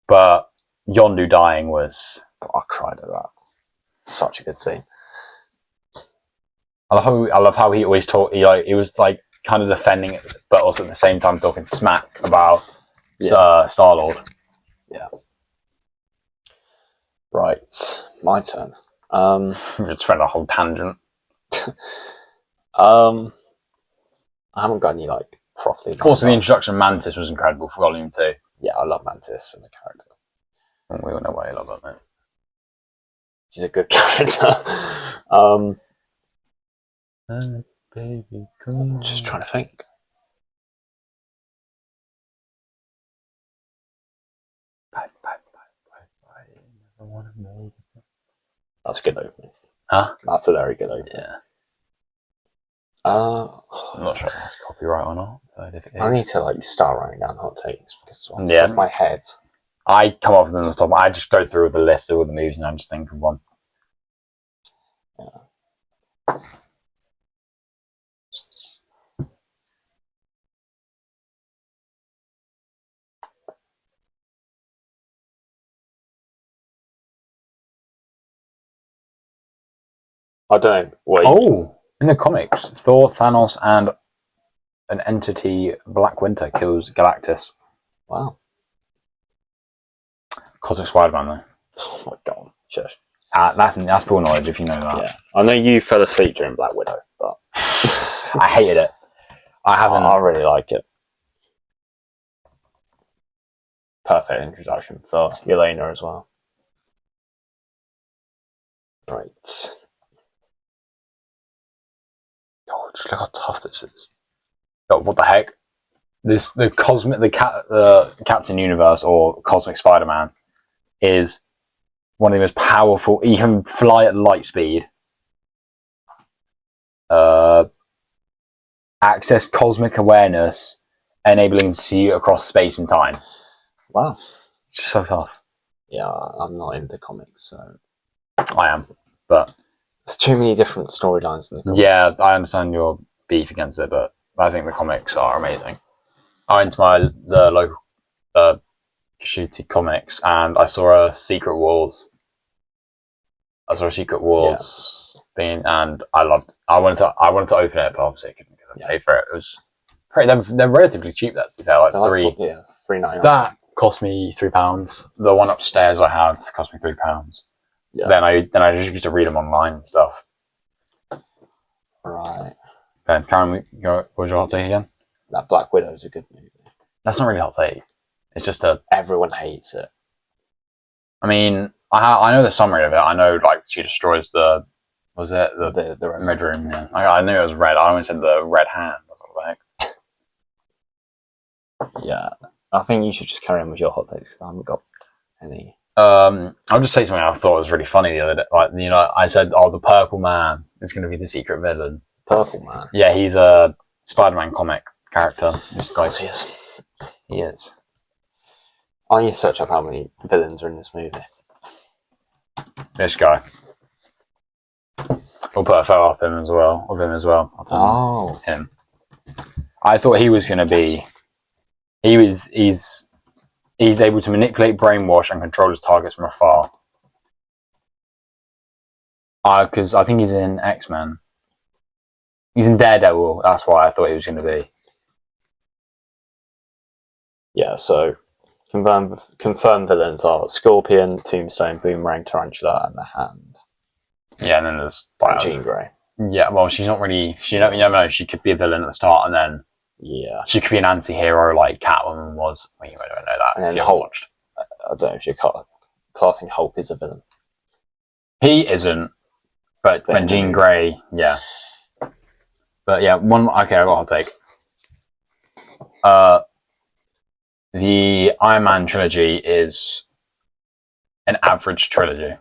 But Yondu dying was. I cried at that. Such a good scene. I love how he always talked. He was like kind of defending it, but also at the same time talking smack about Star-Lord. Yeah. Right, my turn. We just went a whole tangent. I haven't got any like properly. Also, the introduction of Mantis was incredible for Volume 2. Yeah, I love Mantis as a character. We all know why you love that, mate. She's a good character. Baby, come just trying to think. That's a good opening. Huh? That's a very good opening. Yeah. I'm not sure if that's copyright or not. But if it is, I need to start writing down hot takes because off the top of my head. I come up with them on the top. I just go through the list of all the movies and I just think of one. Yeah. I don't know. In the comics, Thor, Thanos, and an entity, Black Winter, kills Galactus. Wow. Cosmic Spider-Man, though. Oh my god. Shush. That's poor knowledge if you know that. Yeah. I know you fell asleep during Black Widow, but I hated it. I really like it. Perfect introduction for Yelena as well. Right. Oh, just look how tough this is. Oh, what the heck? The Captain Universe or Cosmic Spider-Man is one of the most powerful. He can fly at light speed. Access cosmic awareness, enabling to see across space and time. Wow. It's just so tough. Yeah, I'm not into comics, so I am, but there's too many different storylines in the comics. Yeah, I understand your beef against it, but I think the comics are amazing. I went to the local Kashuti Comics and I saw a Secret Wars. Thing, and I loved it. I wanted to open it, but obviously I couldn't pay for it. It was they're relatively cheap. That they're like $3.99. That cost me £3. The one upstairs I have cost me £3. Yeah. Then I just used to read them online and stuff. Right. Ben, Karen, what was your hot take again? That Black Widow is a good movie. That's not really a hot take. It's just everyone hates it. I mean, I know the summary of it. I know she destroys the red room. Yeah. I knew it was red. I almost said the red hand. That's what the heck. Yeah, I think you should just carry on with your hot takes because I haven't got any. I'll just say something I thought was really funny the other day. I said, the Purple Man is going to be the secret villain. Purple Man? Yeah, he's a Spider-Man comic character. He is. He is. I need to search up how many villains are in this movie. This guy. We'll put a photo up him as well, of him as well. Oh. Him. I thought he was going to be. He's able to manipulate, brainwash, and control his targets from afar. Because I think he's in X-Men. He's in Daredevil. That's why I thought he was going to be. Yeah, so confirmed villains are Scorpion, Tombstone, Boomerang, Tarantula, and the Hand. Yeah, and then there's Jean Grey. Yeah, well, she's not really. You never know. She could be a villain at the start, and then she could be an anti-hero like Catwoman was. Well, you don't know that. And then Hulk. I don't know if you're classing Hulk as a villain. He isn't, but when Jean Grey, yeah. But yeah, okay, I'll take. The Iron Man trilogy is an average trilogy.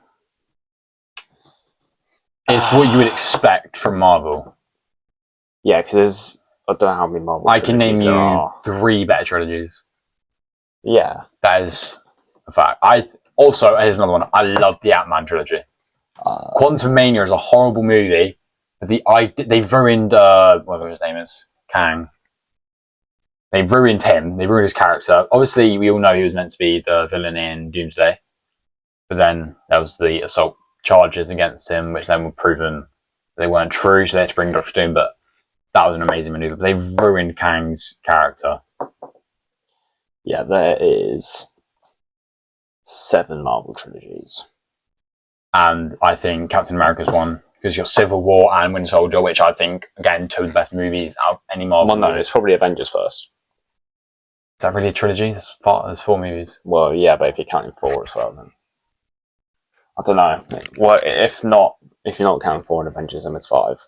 It's what you would expect from Marvel. Yeah, because I don't know how many Marvel. I can name you 3 better trilogies. Yeah, that is a fact. Here's another one. I love the Ant-Man trilogy. Quantum Mania is a horrible movie. They've ruined whatever his name is, Kang. They've ruined him. They ruined his character. Obviously, we all know he was meant to be the villain in Doomsday, but then there was the assault charges against him, which then were proven they weren't true, so they had to bring Dr. Doom. But that was an amazing maneuver. They've ruined Kang's character. Yeah, there is 7 Marvel trilogies, and I think Captain America's one. Because you've got Civil War and Winter Soldier, which I think, again, 2 of the best movies out of any Marvel movie. No, it's probably Avengers first. Is that really a trilogy? There's 4 movies. Well, yeah, but if you're counting 4 as well, then I don't know. Well, if you're not counting 4 in Avengers, then it's 5.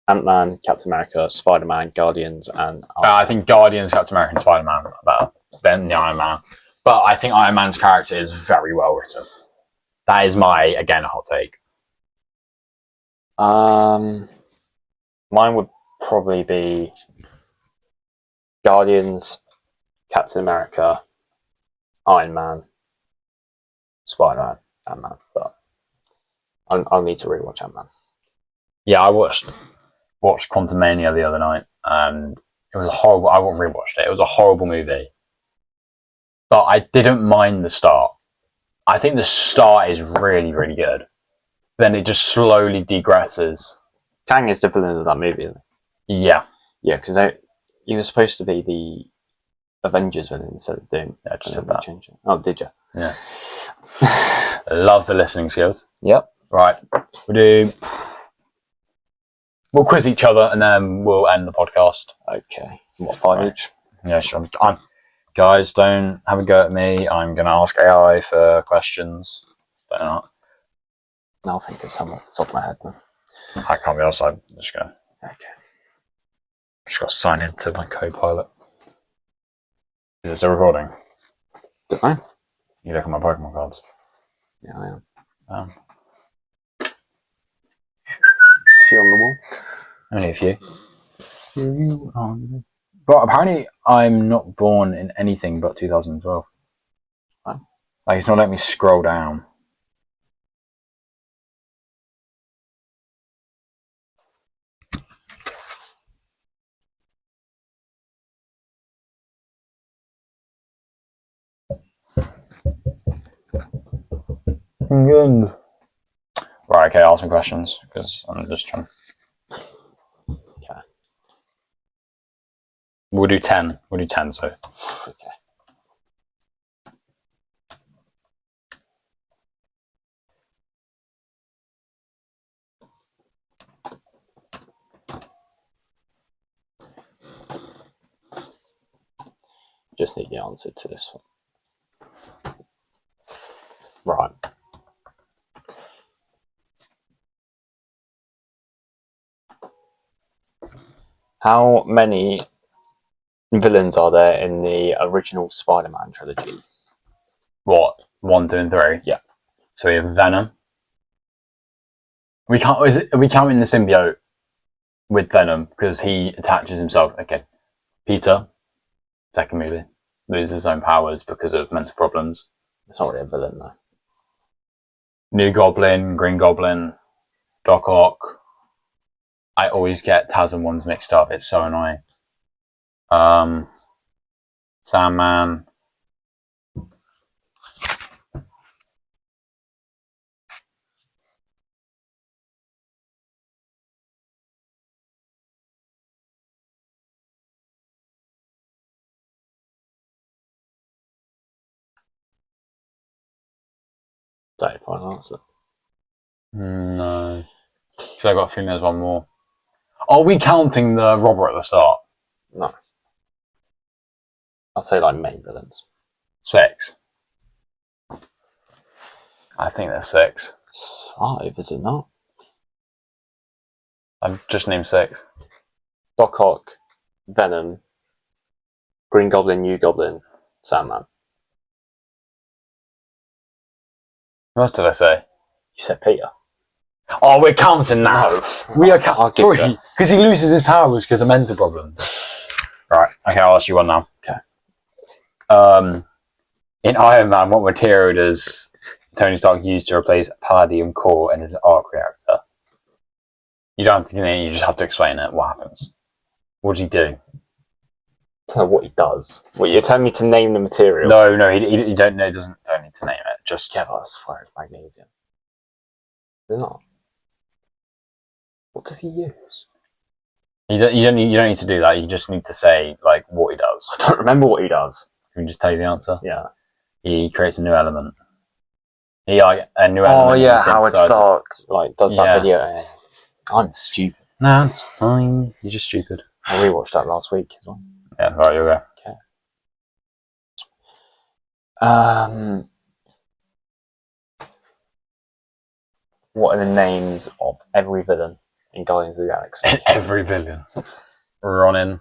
Ant-Man, Captain America, Spider-Man, Guardians, and I think Guardians, Captain America, and Spider-Man are better than the Iron Man. But I think Iron Man's character is very well written. That is again, a hot take. Mine would probably be Guardians, Captain America, Iron Man, Spider-Man, Ant-Man. But I'll need to rewatch Ant-Man. Yeah, I watched Quantum Mania the other night, and it was a horrible. I rewatched it. It was a horrible movie, but I didn't mind the start. I think the start is really, really good. Then it just slowly degresses. Kang is the villain of that movie, isn't he? Yeah. Yeah, because he was supposed to be the Avengers villain instead of Doom. Yeah, I just said that. Change it. Oh, did you? Yeah. Love the listening skills. Yep. Right. We'll quiz each other and then we'll end the podcast. Okay. What, 5 each? Yeah, sure. Guys, don't have a go at me. I'm going to ask AI for questions. Don't know. I'll think of some off the top of my head then. I can't be else. I'm just going to. Okay. Just got to sign into my co-pilot. Is it still recording? Don't know. You look at my Pokemon cards. Yeah, I am. A few on the wall. Only a few. But apparently I'm not born in anything but 2012. Huh? Like, it's not letting me scroll down. Good. Right, okay, ask some questions because I'm just trying. Okay. We'll do 10. We'll do 10, so. Okay. Just need the answer to this one. Right. How many villains are there in the original Spider-Man trilogy? What? 1, 2, and 3? Yeah. So we have Venom. Are we counting the symbiote with Venom because he attaches himself? Okay. Peter, second movie, loses his own powers because of mental problems. It's not really a villain though. New Goblin, Green Goblin, Doc Ock. I always get Taz and ones mixed up. It's so annoying. Sandman. Don't final answer. No. Because I got a feeling there's one more. Are we counting the robber at the start? No. I'd say like main villains. 6. I think there's 6. It's 5, is it not? I've just named 6. Doc Ock, Venom, Green Goblin, New Goblin, Sandman. What else did I say? You said Peter. Oh, we're counting now. We are counting. Because he loses his powers because of mental problems. Right, okay, I'll ask you one now. Okay. In Iron Man, what material does Tony Stark use to replace palladium core in his arc reactor? You don't have to get it, you just have to explain it. What happens? What does he do? I don't know what he does. Well, you're telling me to name the material? No, he don't know. Don't need to name it. Just Yeah, but I swear it's magnesium. Is it not? What does he use? you don't need to do that. You just need to say like what he does. I don't remember what he does. Can we just tell you the answer? Yeah. He creates a new element. A new element. Oh yeah, Howard Stark does that video. I'm stupid. No, it's fine. You're just stupid. I rewatched that last week as well. Yeah, right, you'll go. Okay. What are the names of every villain in Guardians of the Galaxy? Every villain. Ronin.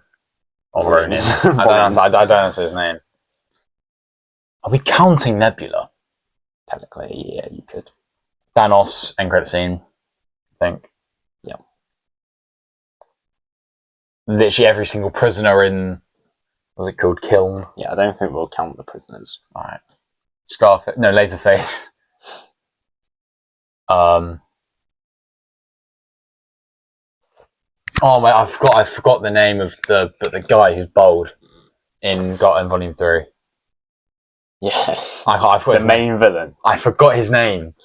Or Ronin. Ronin. I don't know his name. Are we counting Nebula? Technically, yeah, you could. Thanos, end credit scene, I think. Yeah. Literally every single prisoner in, what's it called, Kiln? Yeah, I don't think we'll count the prisoners. Alright. Scarface, no, Laserface. Oh my, I forgot the name of the guy who's bold in Volume 3. Yeah. I forgot the main villain. I forgot his name.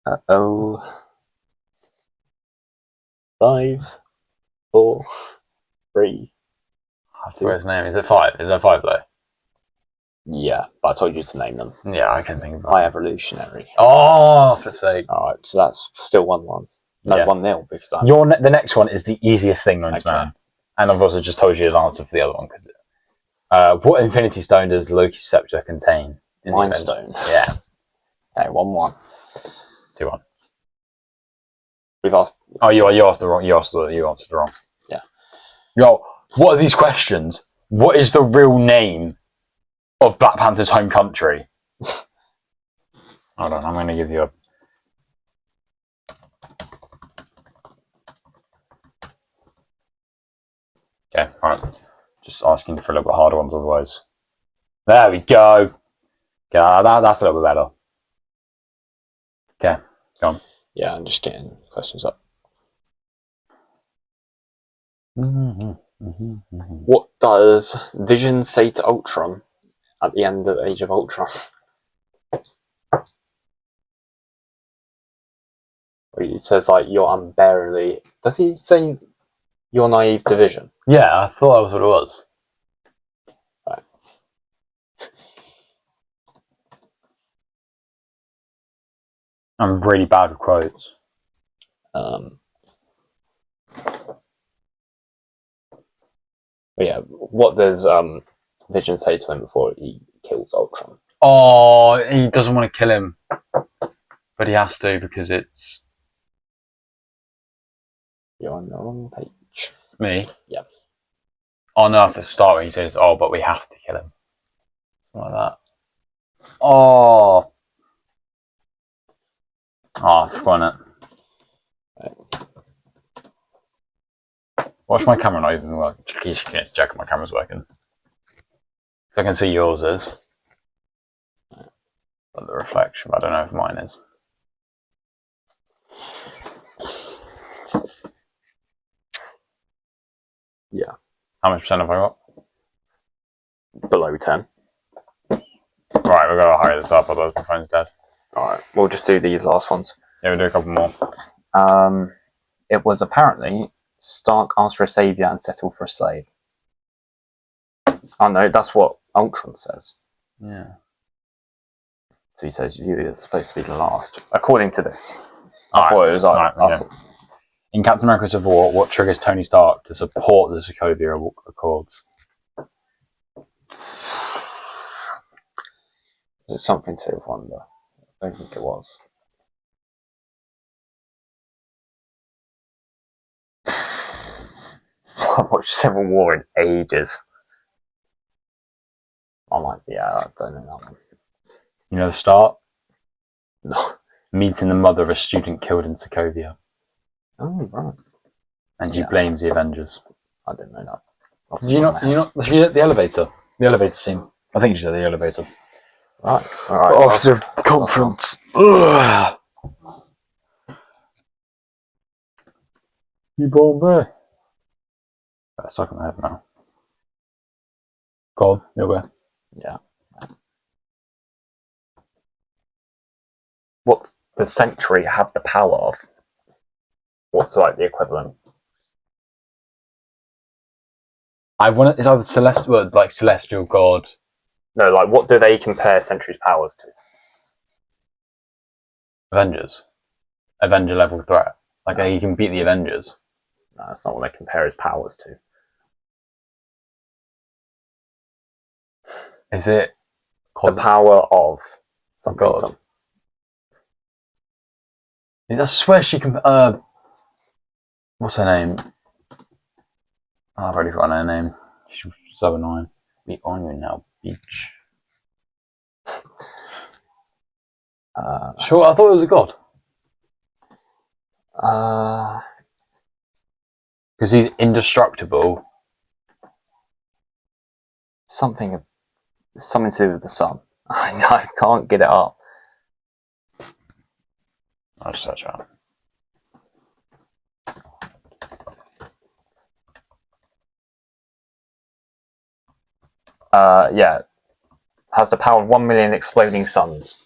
Uh-oh. 5, 4, 3. I forgot his name. Is it 5? Is there 5 though? Yeah, but I told you to name them. Yeah, I can think of it. High Evolutionary. Oh, for sake. Alright, so that's still 1-1. No, Yeah. 1-0 because I'm... The next one is the easiest thing known to man. And I've also just told you the answer for the other one. Because what Infinity Stone does Loki's scepter contain? Mind Stone. Yeah. Okay, 1-1. 2-1. We've asked... Oh, you asked the wrong. You answered wrong. Yeah. Yo, what are these questions? What is the real name of Black Panther's home country? Hold on, I'm going to give you a... Okay, alright. Just asking for a little bit harder ones otherwise. There we go. Okay, that's a little bit better. Okay, go on. Yeah, I'm just getting questions up. What does Vision say to Ultron at the end of Age of Ultron? He says, like, you're unbearably... Does he say you're naive to Vision? Yeah, I thought that was what it was. Right. I'm really bad with quotes. But yeah, what does Vision say to him before he kills Ultron? Oh, he doesn't want to kill him. But he has to because it's... You're on the wrong page. Me? Yeah. Oh no, that's the start when he says, oh, but we have to kill him. Something like that. Oh. Oh, I've forgotten it. Right. Watch my camera not even working. Just check if my camera's working. So I can see yours is. But the reflection, I don't know if mine is. Yeah. How much percent have I got? Below 10. Right, we've got to hurry this up, otherwise my phone's dead. Alright, we'll just do these last ones. Yeah, we'll do a couple more. It was apparently Stark asked for a savior and settled for a slave. Oh no, that's what Ultron says. Yeah. So he says you're supposed to be the last, according to this. Alright, I thought it was like... alright, okay. In Captain America Civil War, what triggers Tony Stark to support the Sokovia Accords? Is it something to wonder? I don't think it was. I've watched Civil War in ages. I don't know that one. You know the start? No. Meeting the mother of a student killed in Sokovia. Oh, right. And she blames the Avengers. I didn't know that. Did you not? The elevator. The elevator scene. I think she's at the elevator. Right. Alright. After conference. You born there? That's stuck in my head now. Go on, you'll go. Yeah. What does Sentry have the power of? What's like the equivalent? It's either celestial, like celestial god. No, like what do they compare Sentry's powers to? Avengers. Avenger level threat. Like he can beat the Avengers. No, that's not what they compare his powers to. Is it the power of something? God. I swear she can. What's her name? Oh, I've already forgotten her name. She's so annoying. Be on you now, bitch. Sure, I thought it was a god. Because he's indestructible. Something to do with the sun. I can't get it up. I'll just search it out. Yeah. Has the power of 1 million exploding suns.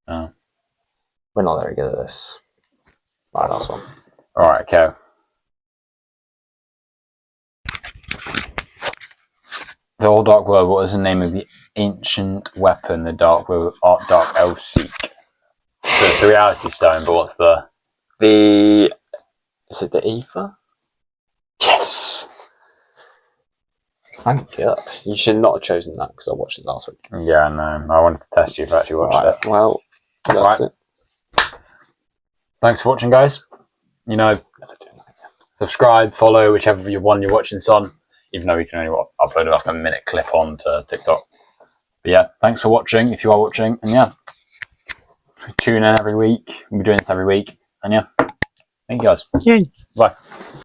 Oh. We're not very good at this. Right, last one. Alright, okay. The Old Dark World, what is the name of the ancient weapon the Dark Elves seek? So it's the Reality Stone, but what's the... Is it the Ether? Yes! Thank God. You should not have chosen that because I watched it last week. Yeah, no. I wanted to test you if you actually watched it. Well, that's it. Thanks for watching, guys. You know, subscribe, follow, whichever one you're watching this on, even though we can only upload like a minute clip on to TikTok. But yeah, thanks for watching, if you are watching. And yeah, tune in every week. We'll be doing this every week. And yeah, thank you guys. Yay. Bye.